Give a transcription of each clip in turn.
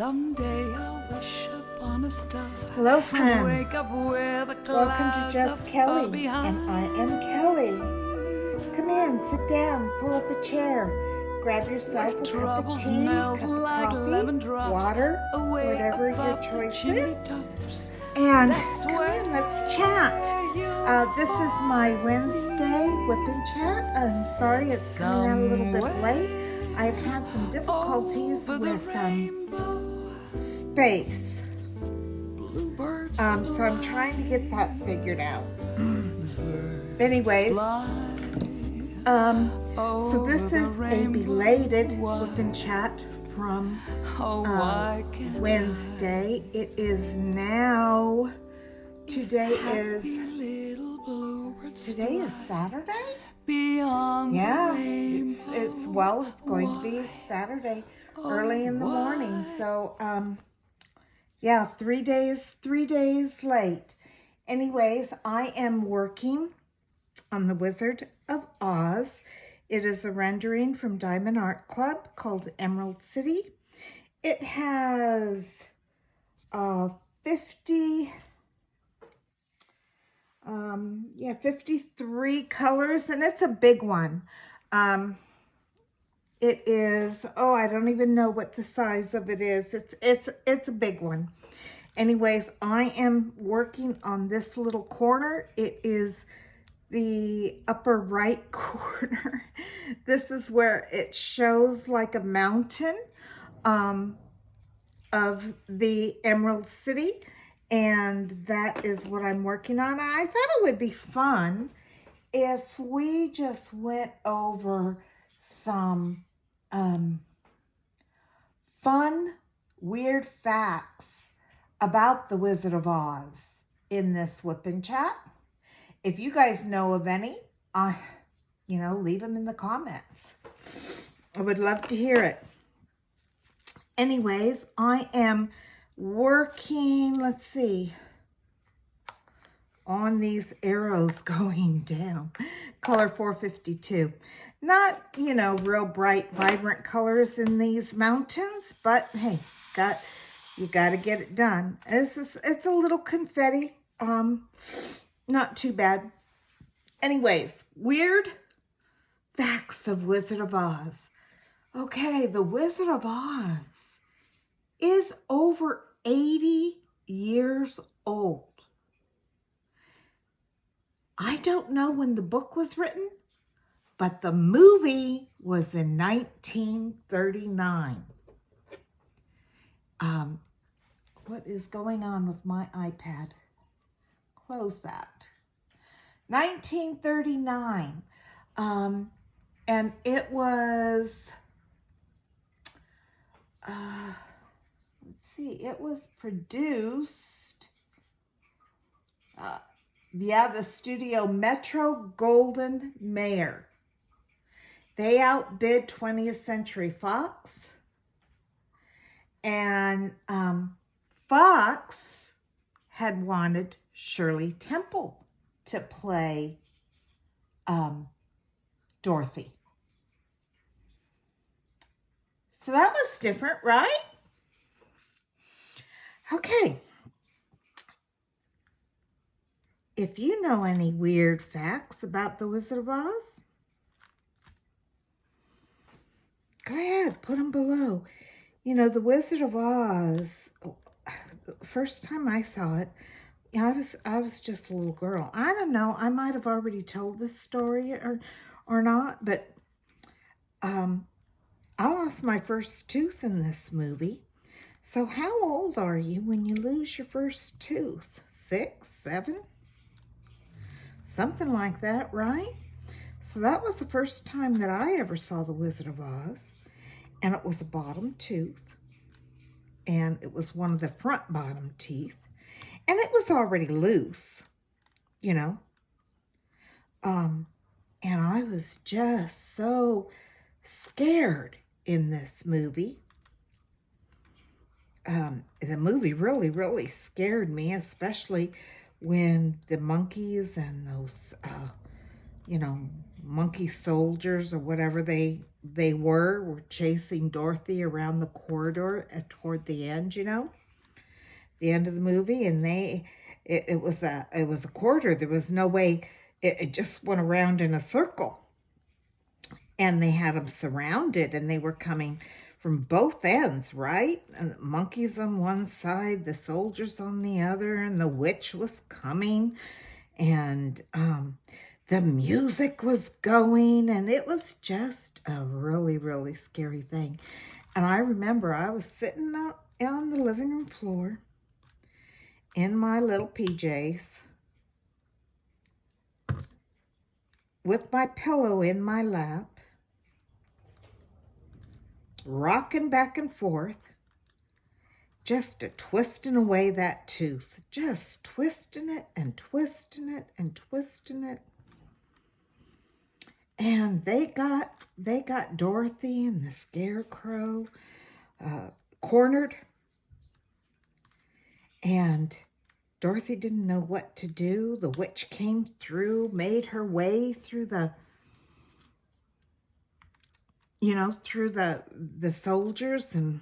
Someday I'll wish upon a star. Hello, friends. Wake up where the Welcome to clouds Just are Kelly, far behind. and I am Kelly. Come in, sit down, pull up a chair, grab yourself a cup of Troubles tea, melt cup of like lemon coffee, drops water, away whatever your above the choice chimney is, tops. and That's come where in, let's chat. This is my Wednesday whip and chat. I'm sorry it's coming out a little bit late. I've had some difficulties with space. So I'm trying to get that figured out. Anyways, so this is a belated whip and chat from Wednesday. It is now, today is Saturday? Yeah, it's going to be Saturday early in the morning. So, yeah, 3 days late. Anyways, I am working on The Wizard of Oz. It is a rendering from Diamond Art Club called Emerald City. It has 53 colors, and it's a big one. It is, I don't even know what the size of it is. It's a big one. Anyways, I am working on this little corner. It is the upper right corner. This is where it shows like a mountain of the Emerald City. And that is what I'm working on. I thought it would be fun if we just went over some fun, weird facts about the Wizard of Oz in this whip and chat. If you guys know of any, leave them in the comments. I would love to hear it. Anyways, I am working, let's see, on these arrows going down. Color 452. Not, real bright, vibrant colors in these mountains, but hey, you got to get it done. It's a little confetti. Not too bad. Anyways, weird facts of Wizard of Oz. Okay, the Wizard of Oz is over 80 years old. I don't know when the book was written, but the movie was in 1939. What is going on with my iPad? Close that. 1939. And it was, it was produced, the studio Metro-Goldwyn-Mayer. They outbid 20th Century Fox. And Fox had wanted Shirley Temple to play Dorothy. So that was different, right? Okay. If you know any weird facts about the Wizard of Oz, go ahead, put them below. The Wizard of Oz, the first time I saw it, I was just a little girl. I don't know, I might have already told this story or not, but I lost my first tooth in this movie. So how old are you when you lose your first tooth? 6, 7? Something like that, right? So that was the first time that I ever saw The Wizard of Oz. And it was a bottom tooth. And it was one of the front bottom teeth. And it was already loose, And I was just so scared in this movie. The movie really, really scared me, especially when the monkeys and those, monkey soldiers or whatever they they were chasing Dorothy around the corridor toward the end, the end of the movie, and it was a corridor. There was no way, it just went around in a circle, and they had them surrounded, and they were coming from both ends, right? And the monkeys on one side, the soldiers on the other, and the witch was coming, and the music was going, and it was just a really, really scary thing. And I remember I was sitting up on the living room floor in my little PJs with my pillow in my lap, rocking back and forth, just twisting away that tooth, just twisting it and twisting it and twisting it. And they got Dorothy and the Scarecrow cornered, and Dorothy didn't know what to do. The witch came through, made her way through the soldiers, and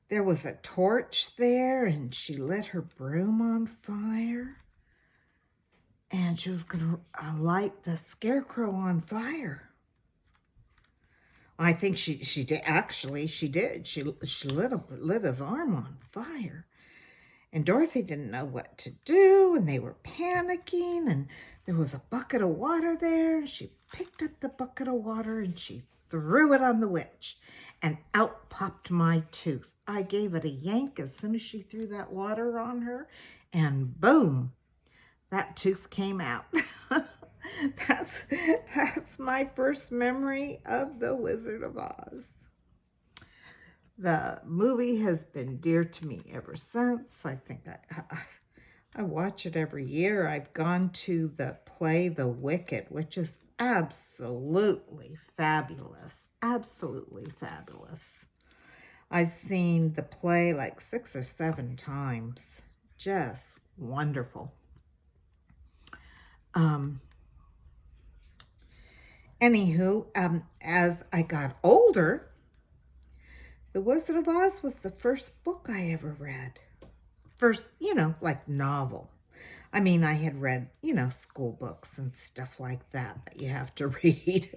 there was a torch there, and she lit her broom on fire, and she was going to light the Scarecrow on fire. I think she did. Actually, she did. She lit his arm on fire. And Dorothy didn't know what to do, and they were panicking, and there was a bucket of water there, and she picked up the bucket of water, and she threw it on the witch, and out popped my tooth. I gave it a yank as soon as she threw that water on her, and boom, that tooth came out. That's my first memory of The Wizard of Oz. The movie has been dear to me ever since. I think I watch it every year. I've gone to the play The Wicked, which is absolutely fabulous. Absolutely fabulous. I've seen the play like 6 or 7 times. Just wonderful. Anywho, as I got older, The Wizard of Oz was the first book I ever read. First, like novel. I mean, I had read, school books and stuff like that you have to read,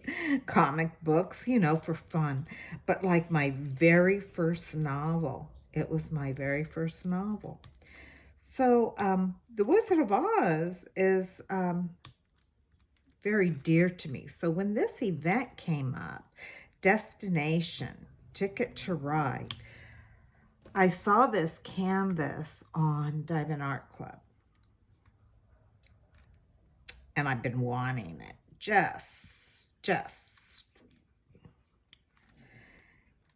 comic books, for fun. But like my very first novel, it was my very first novel. So The Wizard of Oz is very dear to me. So when this event came up, Destination, Ticket to Ride, I saw this canvas on Diamond Art Club. And I've been wanting it. Just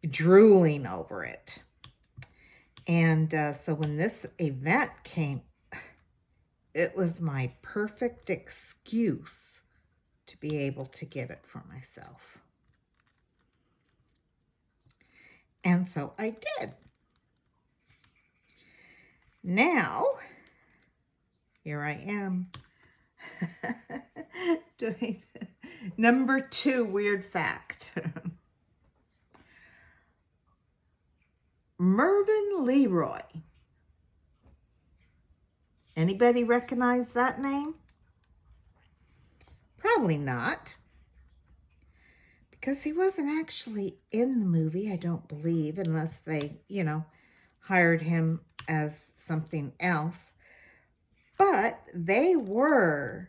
drooling over it. And so when this event came, it was my perfect excuse to be able to get it for myself. And so I did. Now, here I am doing number 2 weird fact. Mervyn Leroy. Anybody recognize that name? Probably not. Because he wasn't actually in the movie, I don't believe, unless they, hired him as something else. But they were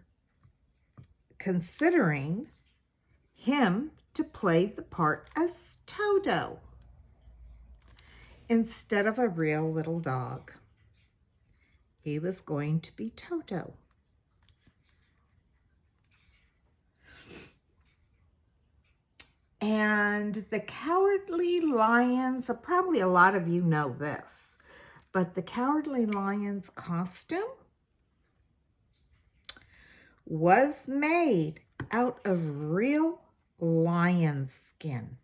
considering him to play the part as Toto instead of a real little dog. He was going to be Toto. And the Cowardly Lions, probably a lot of you know this, but the Cowardly Lions costume was made out of real lion skin.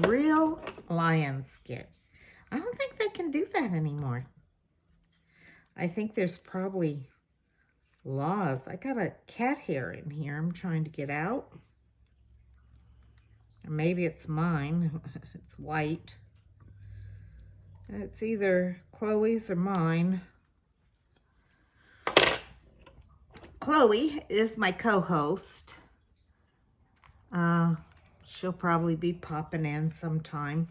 Real lion skin. I don't think they can do that anymore. I think there's probably Laws, I got a cat hair in here I'm trying to get out. Or maybe it's mine. It's white. It's either Chloe's or mine. Chloe is my co-host. She'll probably be popping in sometime.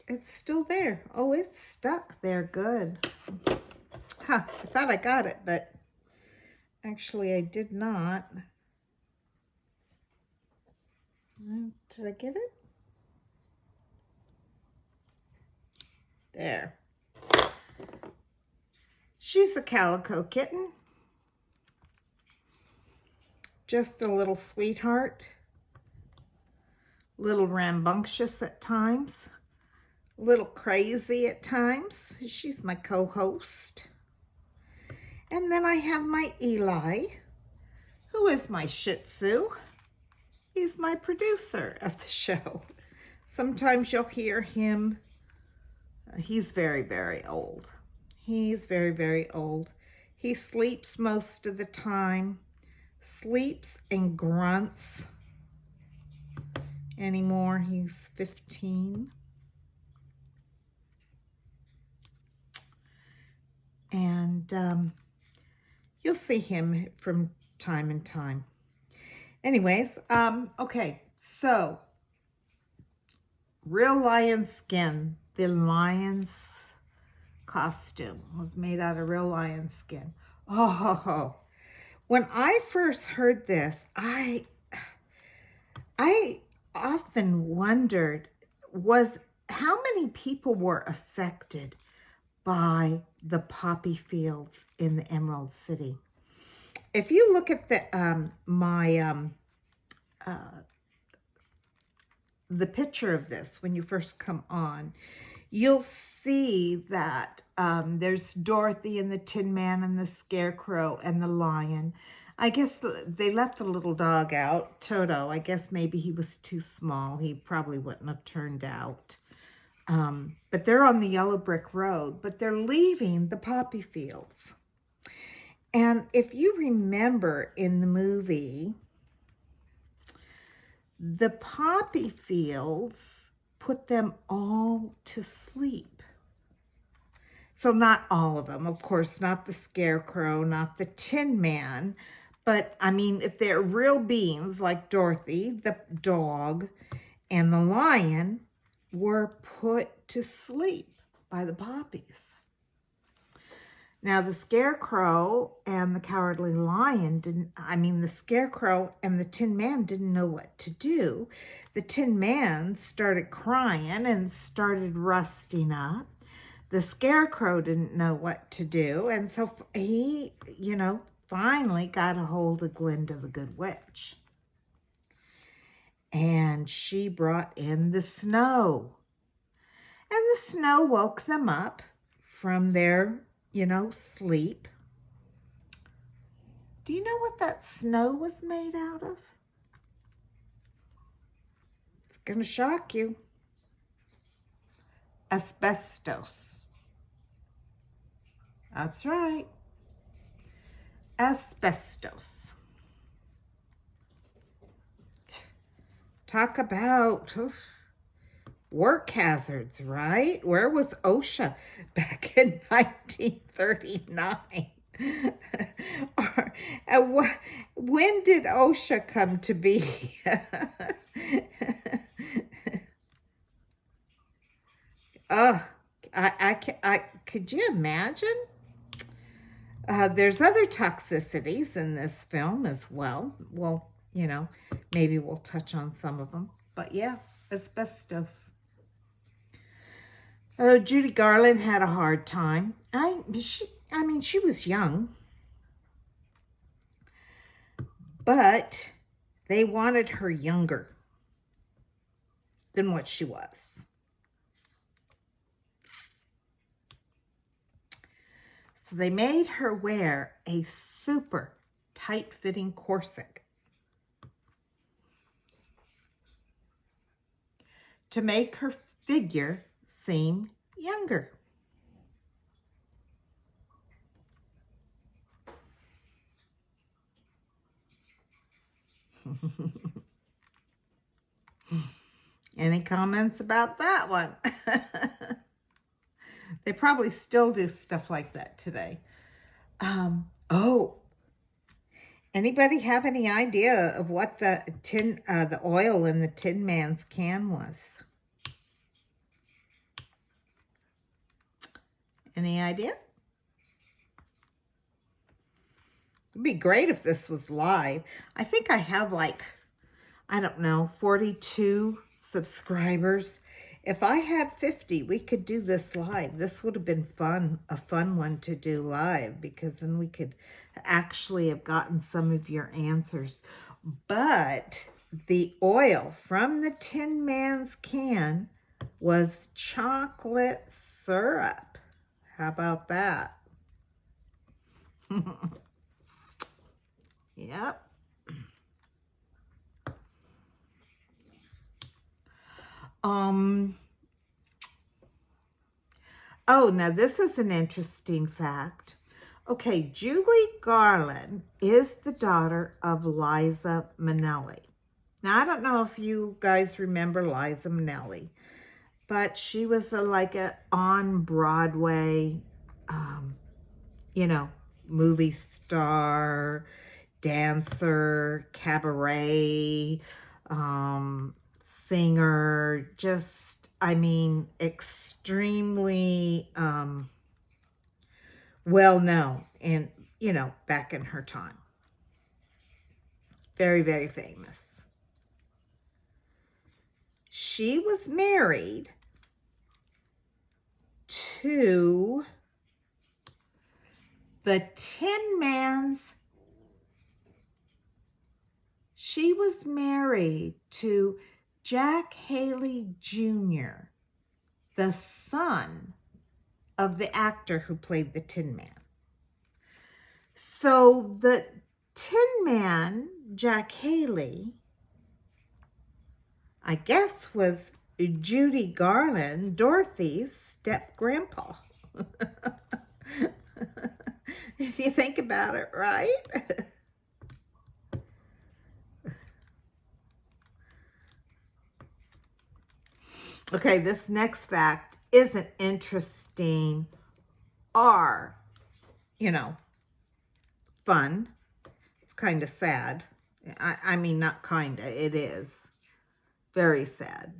It's still there. Oh, it's stuck there. Good. Huh, I thought I got it, but actually I did not. Did I get it? There. She's a calico kitten. Just a little sweetheart. Little rambunctious at times. Little crazy at times. She's my co-host. And then I have my Eli, who is my Shih Tzu. He's my producer of the show. Sometimes you'll hear him. He's very, very old. He's very, very old. He sleeps most of the time. Sleeps and grunts. Anymore, he's 15. And you'll see him from time and time. Anyways, okay, so real lion skin. The lion's costume was made out of real lion skin. Oh, when I first heard this, I often wondered how many people were affected by the poppy fields in the Emerald City. If you look at the picture of this when you first come on, you'll see that there's Dorothy and the Tin Man and the Scarecrow and the lion. I guess they left the little dog out, Toto. I guess maybe he was too small. He probably wouldn't have turned out. But they're on the yellow brick road, but they're leaving the poppy fields. And if you remember in the movie, the poppy fields put them all to sleep. So not all of them, of course, not the Scarecrow, not the Tin Man, but I mean, if they're real beings like Dorothy, the dog, and the lion were put to sleep by the poppies. Now, the Scarecrow and the Cowardly Lion the Scarecrow and the Tin Man didn't know what to do. The Tin Man started crying and started rusting up. The Scarecrow didn't know what to do. And so he, finally got a hold of Glinda the Good Witch. And she brought in the snow. And the snow woke them up from their sleep. Do you know what that snow was made out of? It's going to shock you. Asbestos. That's right. Asbestos. Talk about work hazards, right? Where was OSHA back in 1939? When did OSHA come to be? Could you imagine? There's other toxicities in this film as well. Well, maybe we'll touch on some of them. But yeah, asbestos. Oh, Judy Garland had a hard time. She was young. But they wanted her younger than what she was. So they made her wear a super tight-fitting corset to make her figure seem younger. Any comments about that one? They probably still do stuff like that today. Oh, anybody have any idea of what the oil in the Tin Man's can was? Any idea? It'd be great if this was live. I think I have like, I don't know, 42 subscribers. If I had 50, we could do this live. This would have been fun, a fun one to do live, because then we could actually have gotten some of your answers. But the oil from the Tin Man's can was chocolate syrup. How about that? Yep. Oh, now this is an interesting fact. Okay, Julie Garland is the daughter of Liza Minnelli. Now, I don't know if you guys remember Liza Minnelli, but she was like a on Broadway, movie star, dancer, cabaret, singer, just, extremely well known and, back in her time. Very, very famous. She was married to the Tin Man's. She was married to Jack Haley Jr., the son of the actor who played the Tin Man. So the Tin Man, Jack Haley, I guess was Judy Garland, Dorothy's step-grandpa. If you think about it, right? Okay, this next fact isn't interesting or, fun. It's kind of sad. I mean, not kind of, it is. Very sad.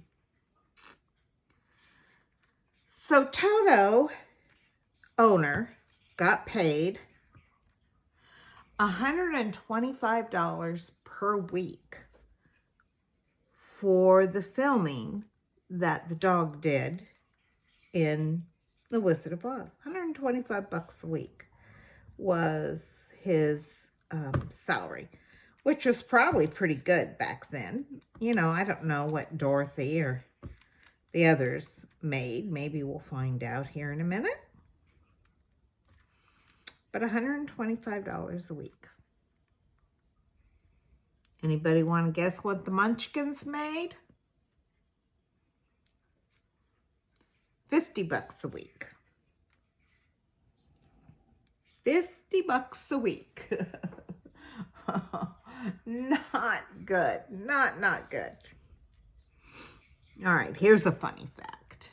So Toto, owner, got paid $125 per week for the filming that the dog did in The Wizard of Oz. $125 a week was his salary, which was probably pretty good back then. I don't know what Dorothy or the others made. Maybe we'll find out here in a minute. But $125 a week. Anybody want to guess what the Munchkins made? $50 a week. $50 a week. Not good. Not good. All right, here's a funny fact.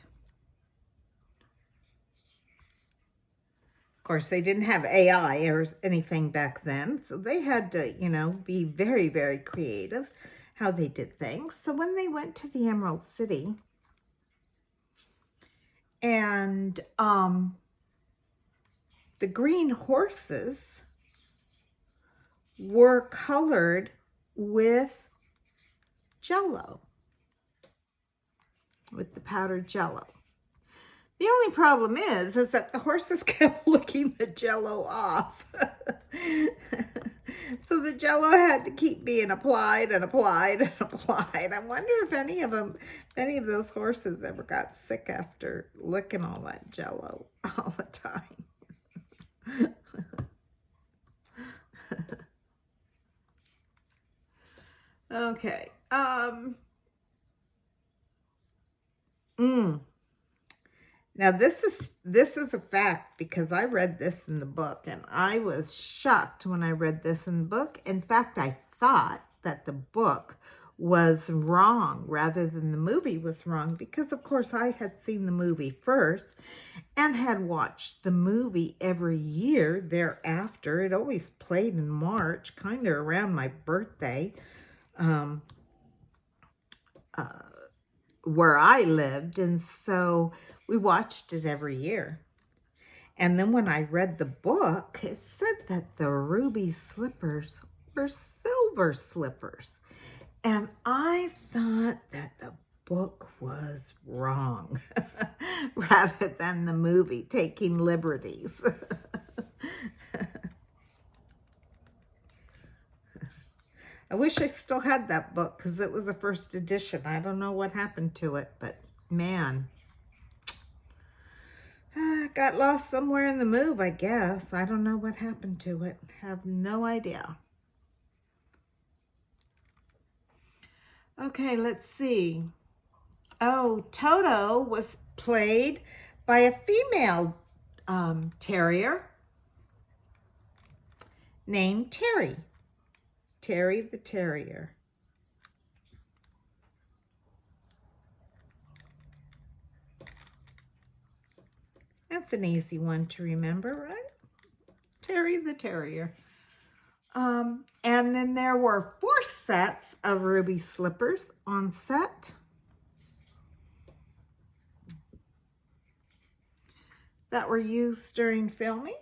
Of course, they didn't have AI or anything back then, so they had to, be very, very creative how they did things. So when they went to the Emerald City, and the green horses were colored with Jell-O, with the powdered Jell-O. The only problem is that the horses kept licking the Jell-O off. So the Jell-O had to keep being applied and applied and applied. I wonder if any of those horses ever got sick after licking all that Jell-O all the time. Okay. Now this is a fact, because I read this in the book and I was shocked when I read this in the book. In fact, I thought that the book was wrong rather than the movie was wrong, because of course I had seen the movie first and had watched the movie every year thereafter. It always played in March, kind of around my birthday, where I lived, and so we watched it every year. And then when I read the book, it said that the ruby slippers were silver slippers. And I thought that the book was wrong rather than the movie taking liberties. I wish I still had that book because it was a first edition. I don't know what happened to it, but man, got lost somewhere in the move, I guess. I don't know what happened to it. Have no idea. Okay, let's see. Oh, Toto was played by a female terrier named Terry. Terry the Terrier. That's an easy one to remember, right? Terry the Terrier. And then there were 4 sets of ruby slippers on set. That were used during filming.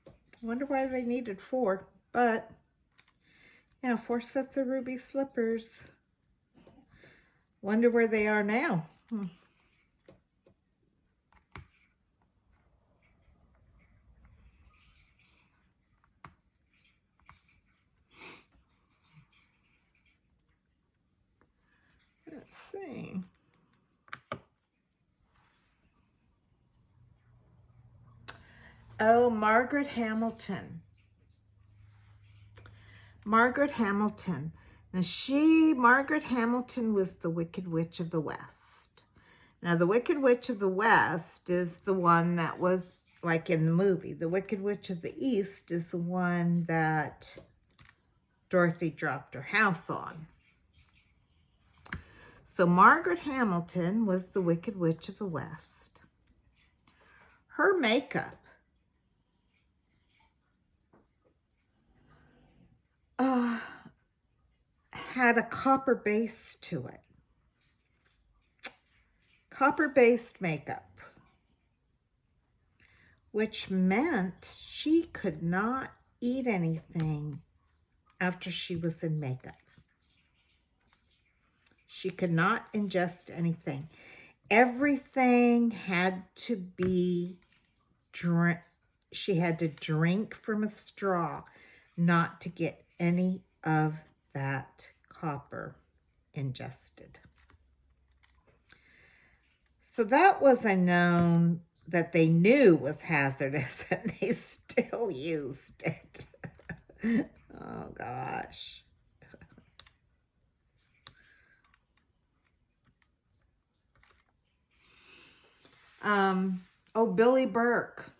I wonder why they needed 4, but yeah, 4 sets of ruby slippers. Wonder where they are now. Let's see. Oh, Margaret Hamilton. Margaret Hamilton. Now Margaret Hamilton was the Wicked Witch of the West. Now the Wicked Witch of the West is the one that was like in the movie. The Wicked Witch of the East is the one that Dorothy dropped her house on. So Margaret Hamilton was the Wicked Witch of the West. Her makeup had a copper base to it. Copper-based makeup, which meant she could not eat anything after she was in makeup. She could not ingest anything. Everything had to be she had to drink from a straw not to get any of that copper ingested. So that was a known that they knew was hazardous, and they still used it. Oh gosh. Oh, Billy Burke.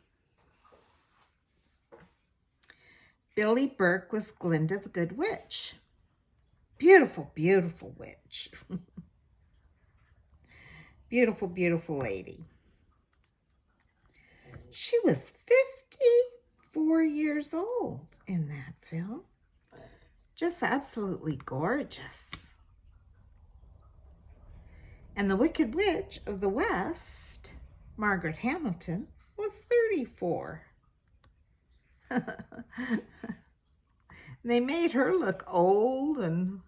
Billy Burke was Glinda the Good Witch. Beautiful, beautiful witch. Beautiful, beautiful lady. She was 54 years old in that film. Just absolutely gorgeous. And the Wicked Witch of the West, Margaret Hamilton, was 34. They made her look old and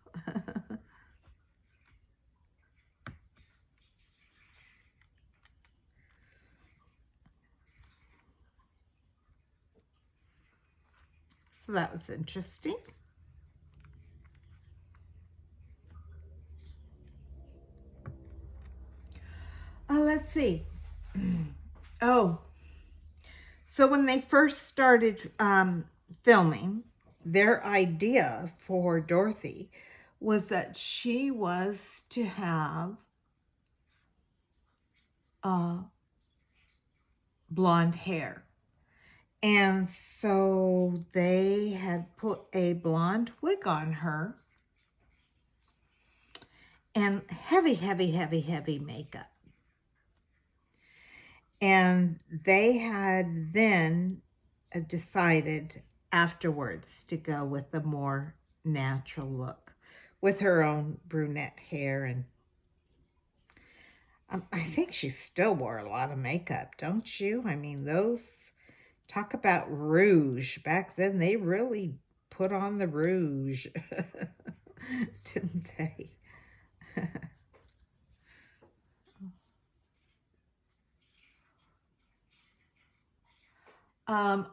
so that was interesting. Let's see. Oh, so when they first started filming, their idea for Dorothy was that she was to have blonde hair. And so they had put a blonde wig on her and heavy, heavy, heavy, heavy makeup. And they had then decided afterwards to go with a more natural look with her own brunette hair. And I think she still wore a lot of makeup, don't you? I mean, those, talk about rouge. Back then, they really put on the rouge, didn't they?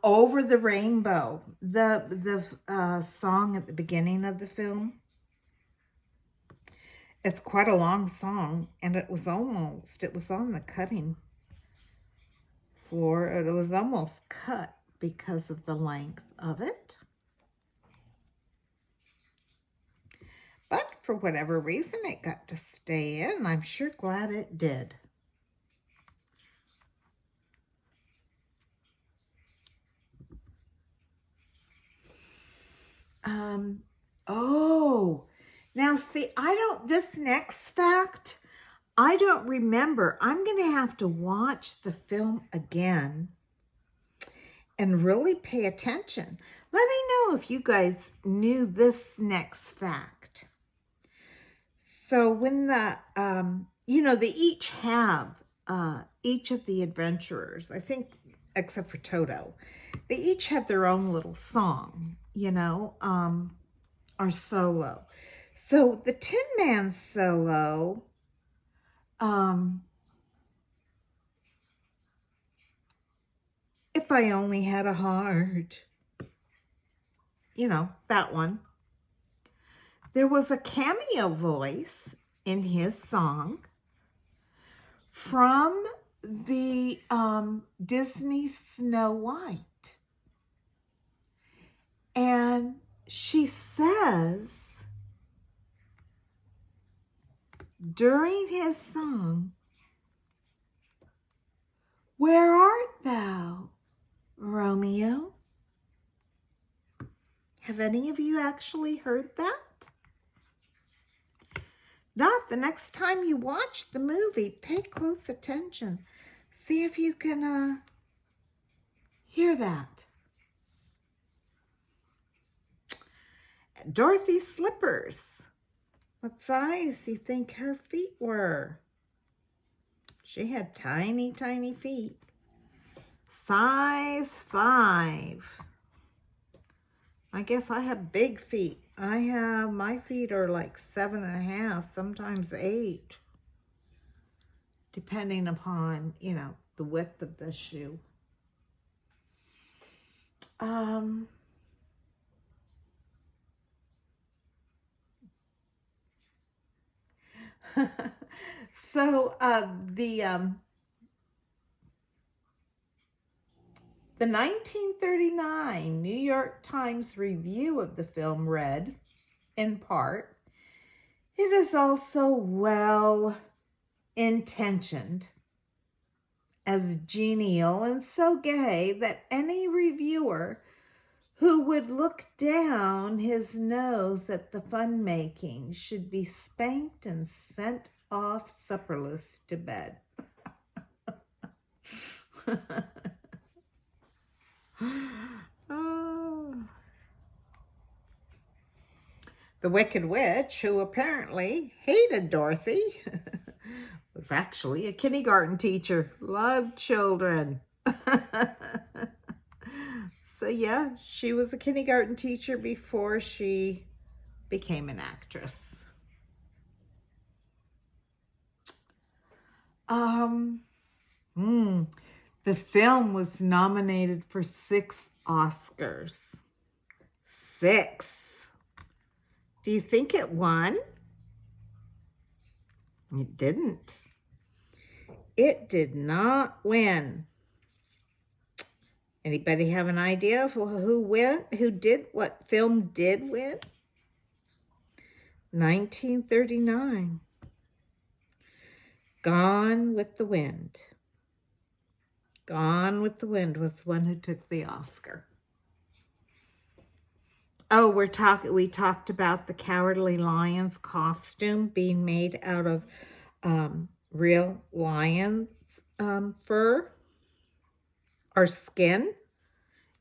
Over the Rainbow, the song at the beginning of the film. It's quite a long song, and it was on the cutting floor. It was almost cut because of the length of it. But for whatever reason, it got to stay in. I'm sure glad it did. Oh, now see, this next fact, I don't remember. I'm going to have to watch the film again and really pay attention. Let me know if you guys knew this next fact. So when they each have, each of the adventurers, I think, except for Toto, they each have their own little song, or solo. So the Tin Man solo, If I Only Had a Heart, that one. There was a cameo voice in his song from the Disney Snow White. And she says during his song, "Where art thou, Romeo?" Have any of you actually heard that? Not the next time you watch the movie, pay close attention. See if you can hear that. Dorothy's slippers. What size do you think her feet were? She had tiny, tiny feet. Size 5. I guess I have big feet. My feet are like 7.5, sometimes 8. Depending upon, the width of the shoe. So the 1939 New York Times review of the film read, in part, "It is also well intentioned, as genial and so gay that any reviewer who would look down his nose at the fun making should be spanked and sent off supperless to bed." Oh. The Wicked Witch, who apparently hated Dorothy, was actually a kindergarten teacher. Loved children. So yeah, she was a kindergarten teacher before she became an actress. The film was nominated for 6 Oscars. 6. Do you think it won? It didn't. It did not win. Anybody have an idea of what film did win? 1939. Gone with the Wind. Gone with the Wind was the one who took the Oscar. Oh, we talked about the Cowardly Lion's costume being made out of real lion's fur or skin.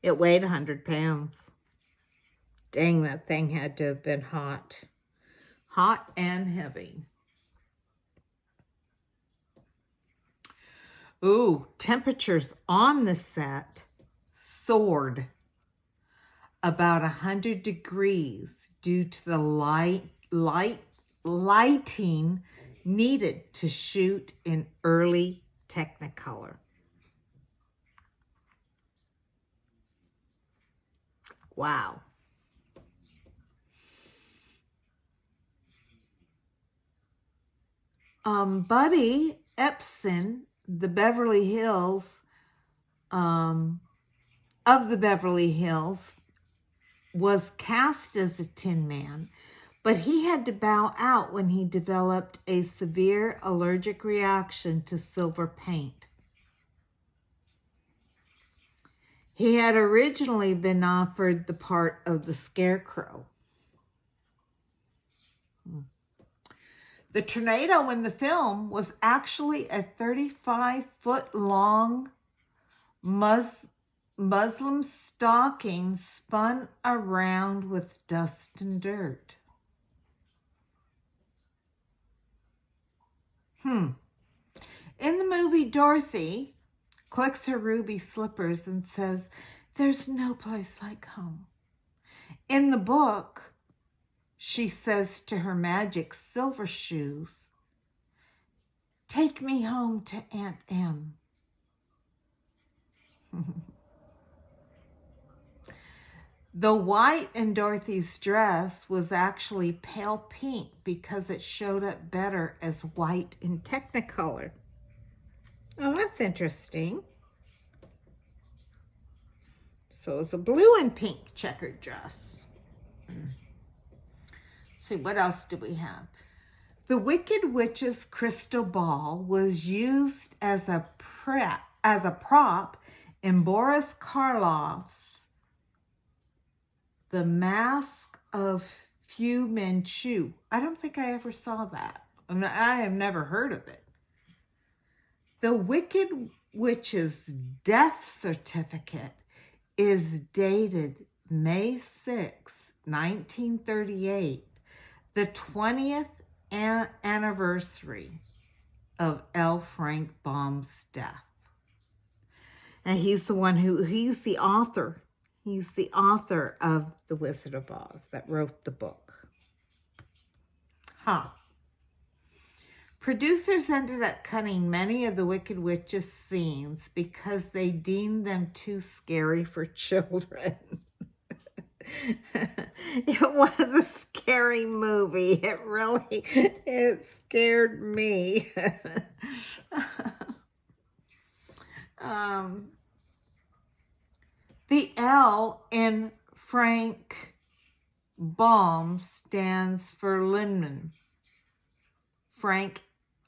It weighed 100 pounds. Dang, that thing had to have been hot. Hot and heavy. Ooh, temperatures on the set soared about 100 degrees due to the lighting needed to shoot in early Technicolor. Wow. Buddy Epson, the Beverly Hills, of the Beverly Hills, was cast as a Tin Man, but he had to bow out when he developed a severe allergic reaction to silver paint. He had originally been offered the part of the Scarecrow. The tornado in the film was actually a 35-foot-long Muslim stocking spun around with dust and dirt. In the movie, Dorothy clicks her ruby slippers and says, "There's no place like home." In the book, she says to her magic silver shoes, "Take me home to Aunt Em." The white in Dorothy's dress was actually pale pink because it showed up better as white in Technicolor. Oh, that's interesting. So it's a blue and pink checkered dress. See, what else do we have? The Wicked Witch's crystal ball was used as a prop in Boris Karloff's The Mask of Fu Manchu. I don't think I ever saw that. I have never heard of it. The Wicked Witch's death certificate is dated May 6, 1938, the 20th anniversary of L. Frank Baum's death. And he's the author. He's the author of The Wizard of Oz that wrote the book. Producers ended up cutting many of the Wicked Witch's scenes because they deemed them too scary for children. It was a scary movie. It scared me. The L in Frank Baum stands for Linneman.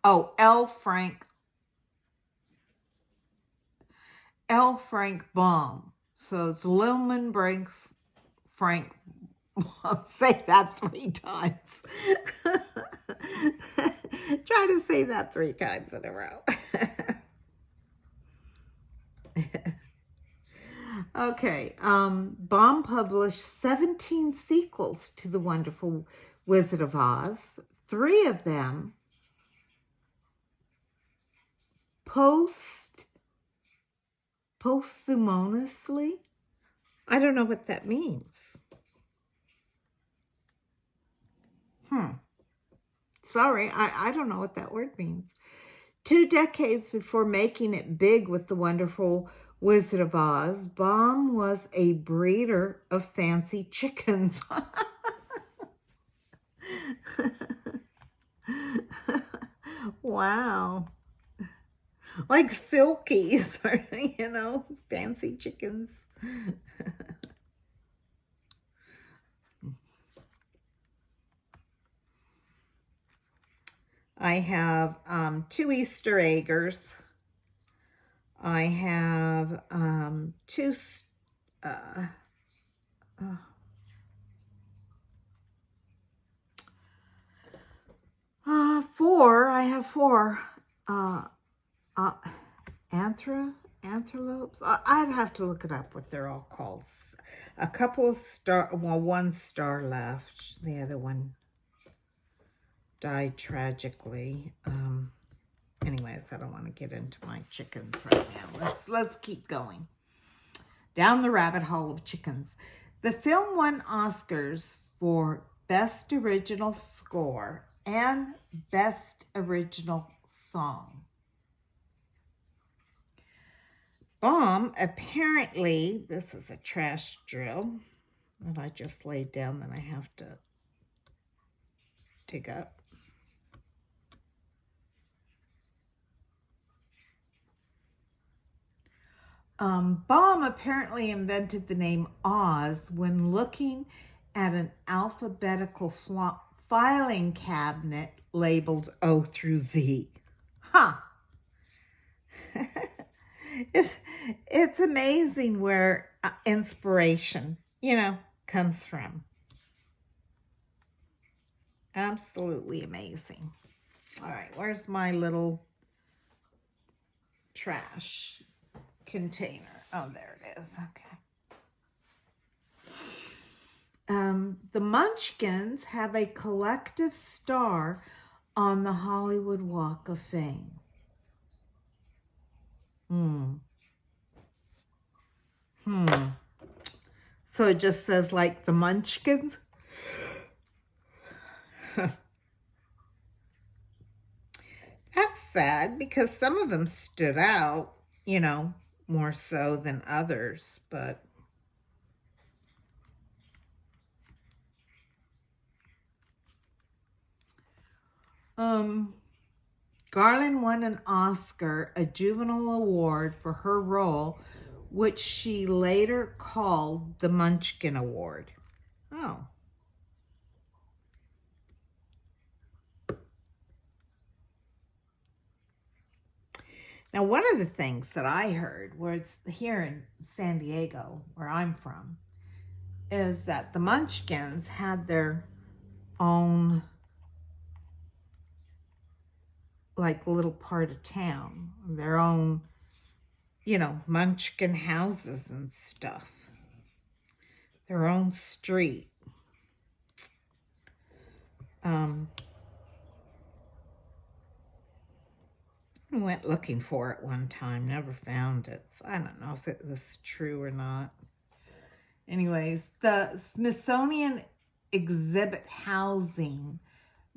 L. Frank Baum. So it's Lilman Frank. I'll say that 3 times. Try to say that 3 times in a row. Okay. Baum published 17 sequels to The Wonderful Wizard of Oz. 3 of them posthumously. I don't know what that means. Sorry, I don't know what that word means. 2 decades before making it big with The Wonderful Wizard of Oz, Baum was a breeder of fancy chickens. Wow. Like silkies, or, fancy chickens. I have 2 Easter eggs. I have four. I have four uh, anthralopes. I'd have to look it up what they're all called. A couple of one star left. The other one died tragically. Anyways, I don't want to get into my chickens right now. Let's keep going down the rabbit hole of chickens. The film won Oscars for Best Original Score and Best Original Song. Bomb, apparently, this is a trash drill that I just laid down that I have to dig up. Baum apparently invented the name Oz when looking at an alphabetical filing cabinet labeled O through Z. Huh. It's amazing where inspiration, comes from. Absolutely amazing. All right, where's my little trash container? Oh, there it is. Okay. The Munchkins have a collective star on the Hollywood Walk of Fame. So it just says like the Munchkins? That's sad because some of them stood out, more so than others, but Garland won an Oscar, a juvenile award for her role, which she later called the Munchkin Award. Oh. Now, one of the things that I heard, where it's here in San Diego, where I'm from, is that the Munchkins had their own, like, little part of town, their own, Munchkin houses and stuff, their own street. I went looking for it one time, never found it. So I don't know if it was true or not. Anyways, the Smithsonian exhibit housing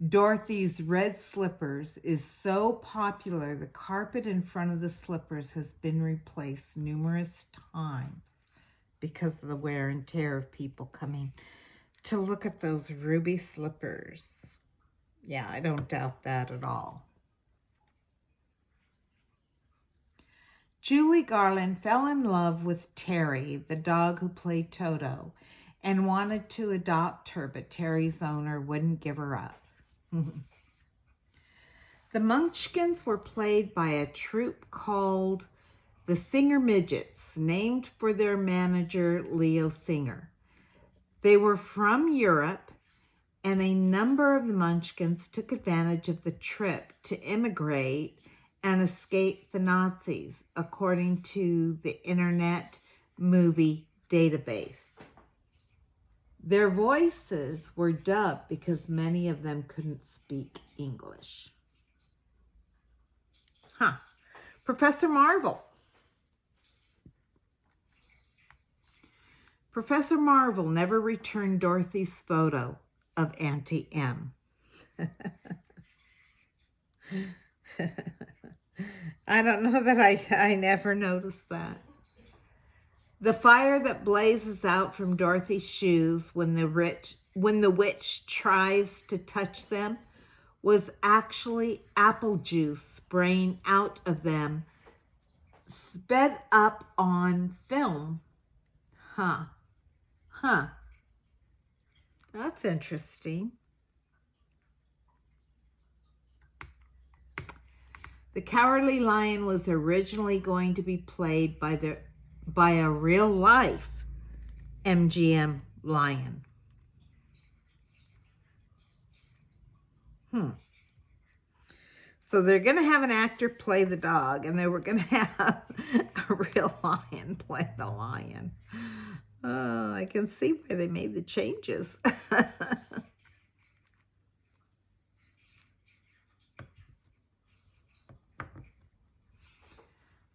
Dorothy's red slippers is so popular, the carpet in front of the slippers has been replaced numerous times because of the wear and tear of people coming to look at those ruby slippers. Yeah, I don't doubt that at all. Julie Garland fell in love with Terry, the dog who played Toto, and wanted to adopt her, but Terry's owner wouldn't give her up. The Munchkins were played by a troupe called the Singer Midgets, named for their manager, Leo Singer. They were from Europe, and a number of the Munchkins took advantage of the trip to immigrate and escape the Nazis, according to the Internet Movie Database. Their voices were dubbed because many of them couldn't speak English. Professor Marvel. Professor Marvel never returned Dorothy's photo of Auntie M. I don't know that I never noticed that. The fire that blazes out from Dorothy's shoes when the witch tries to touch them was actually apple juice spraying out of them, sped up on film. That's interesting. The Cowardly Lion was originally going to be played by a real life MGM lion. So they're going to have an actor play the dog, and they were going to have a real lion play the lion. Oh, I can see why they made the changes.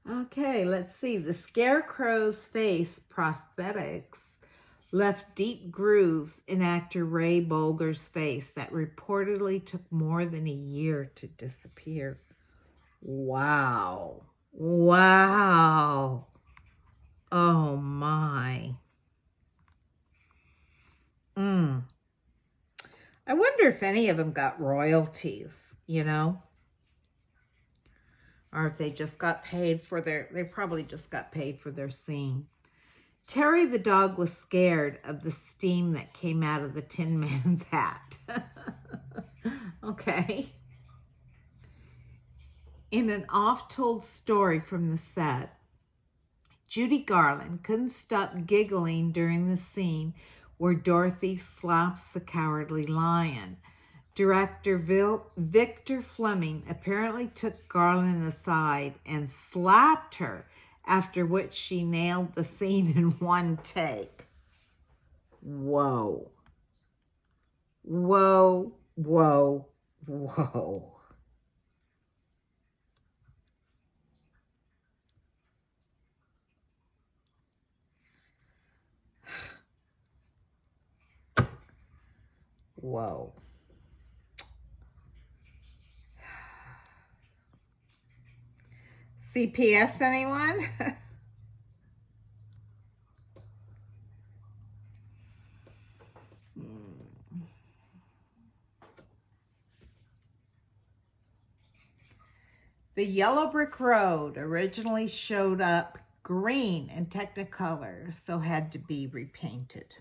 Okay, let's see. The Scarecrow's face prosthetics left deep grooves in actor Ray Bolger's face that reportedly took more than a year to disappear. Wow. Wow. Oh my. I wonder if any of them got royalties, you know? Or if they just got paid for they probably just got paid for their scene. Terry the dog was scared of the steam that came out of the Tin Man's hat. Okay. In an oft-told story from the set, Judy Garland couldn't stop giggling during the scene where Dorothy slaps the Cowardly Lion. Director Victor Fleming apparently took Garland aside and slapped her, after which she nailed the scene in one take. Whoa. Whoa, whoa, whoa. Whoa. CPS, anyone? The Yellow Brick Road originally showed up green in Technicolor, so had to be repainted.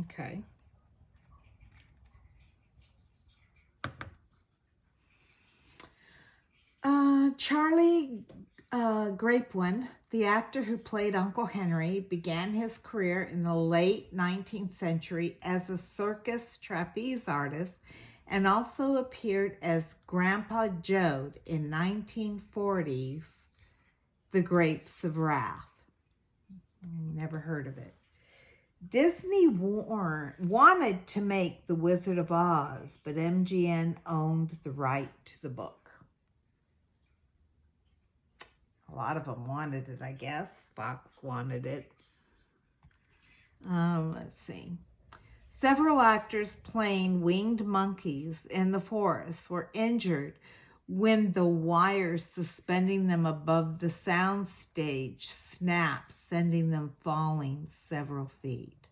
Okay. Charlie Grapewin, the actor who played Uncle Henry, began his career in the late 19th century as a circus trapeze artist and also appeared as Grandpa Joad in 1940's The Grapes of Wrath. Never heard of it. Disney wanted to make The Wizard of Oz, but MGM owned the right to the book. A lot of them wanted it, I guess. Fox wanted it. Let's see. Several actors playing winged monkeys in the forest were injured when the wires suspending them above the sound stage snapped, sending them falling several feet.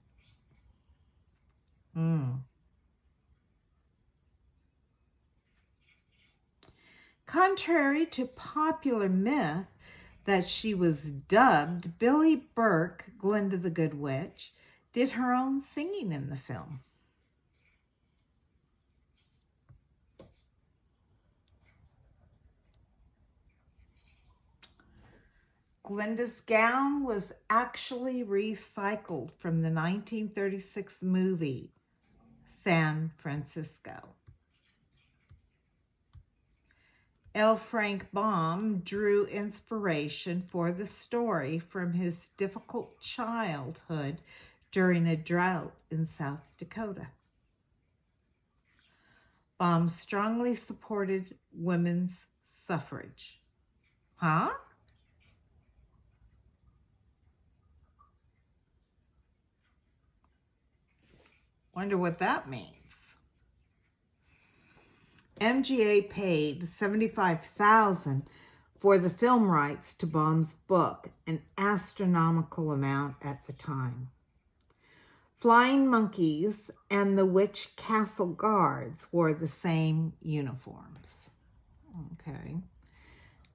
Contrary to popular myth that she was dubbed, Billie Burke, Glinda the Good Witch, did her own singing in the film. Glinda's gown was actually recycled from the 1936 movie San Francisco. L. Frank Baum drew inspiration for the story from his difficult childhood during a drought in South Dakota. Baum strongly supported women's suffrage. Huh? Wonder what that means. MGA paid $75,000 for the film rights to Baum's book, an astronomical amount at the time. Flying Monkeys and the Witch Castle Guards wore the same uniforms. Okay.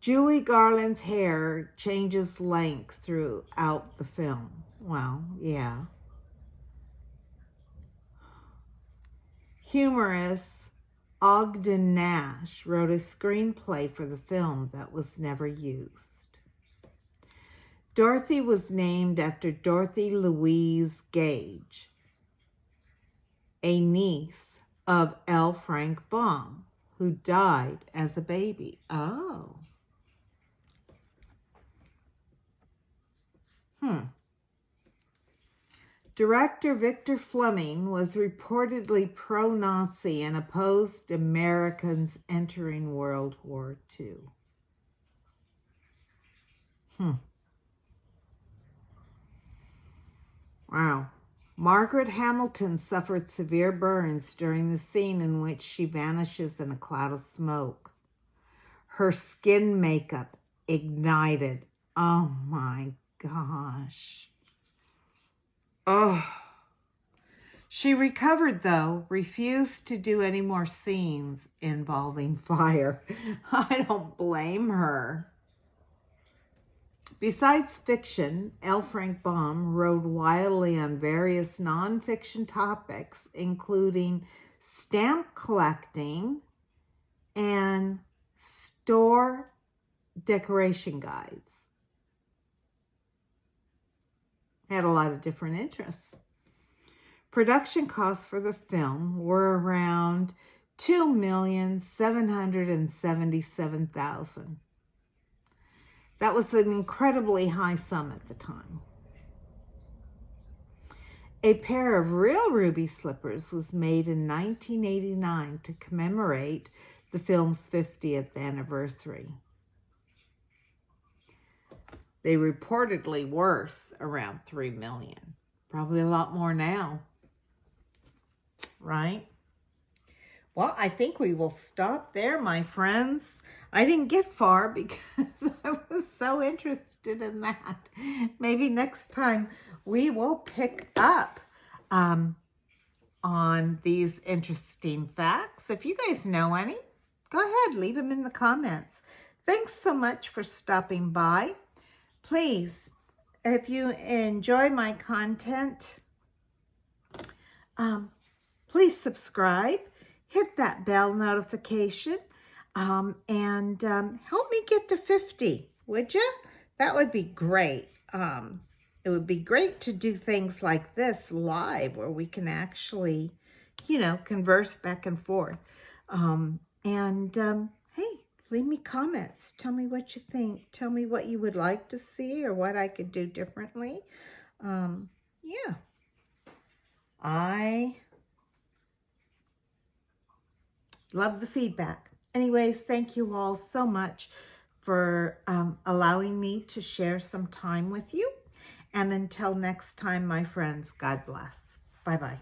Judy Garland's hair changes length throughout the film. Well, yeah. Humorous Ogden Nash wrote a screenplay for the film that was never used. Dorothy was named after Dorothy Louise Gage, a niece of L. Frank Baum, who died as a baby. Oh. Director Victor Fleming was reportedly pro-Nazi and opposed Americans entering World War II. Wow. Margaret Hamilton suffered severe burns during the scene in which she vanishes in a cloud of smoke. Her skin makeup ignited. Oh my gosh. Oh. She recovered, though, refused to do any more scenes involving fire. I don't blame her. Besides fiction, L. Frank Baum wrote widely on various nonfiction topics, including stamp collecting and store decoration guides. Had a lot of different interests. Production costs for the film were around $2,777,000. That was an incredibly high sum at the time. A pair of real ruby slippers was made in 1989 to commemorate the film's 50th anniversary. They reportedly worth around $3 million. Probably a lot more now, right? Well, I think we will stop there, my friends. I didn't get far because I was so interested in that. Maybe next time we will pick up on these interesting facts. If you guys know any, go ahead, leave them in the comments. Thanks so much for stopping by. Please, if you enjoy my content, please subscribe, hit that bell notification, and help me get to 50, would you? That would be great. It would be great to do things like this live where we can actually, converse back and forth. Hey, leave me comments. Tell me what you think. Tell me what you would like to see or what I could do differently. Yeah. I love the feedback. Anyways, thank you all so much for allowing me to share some time with you. And until next time, my friends, God bless. Bye-bye.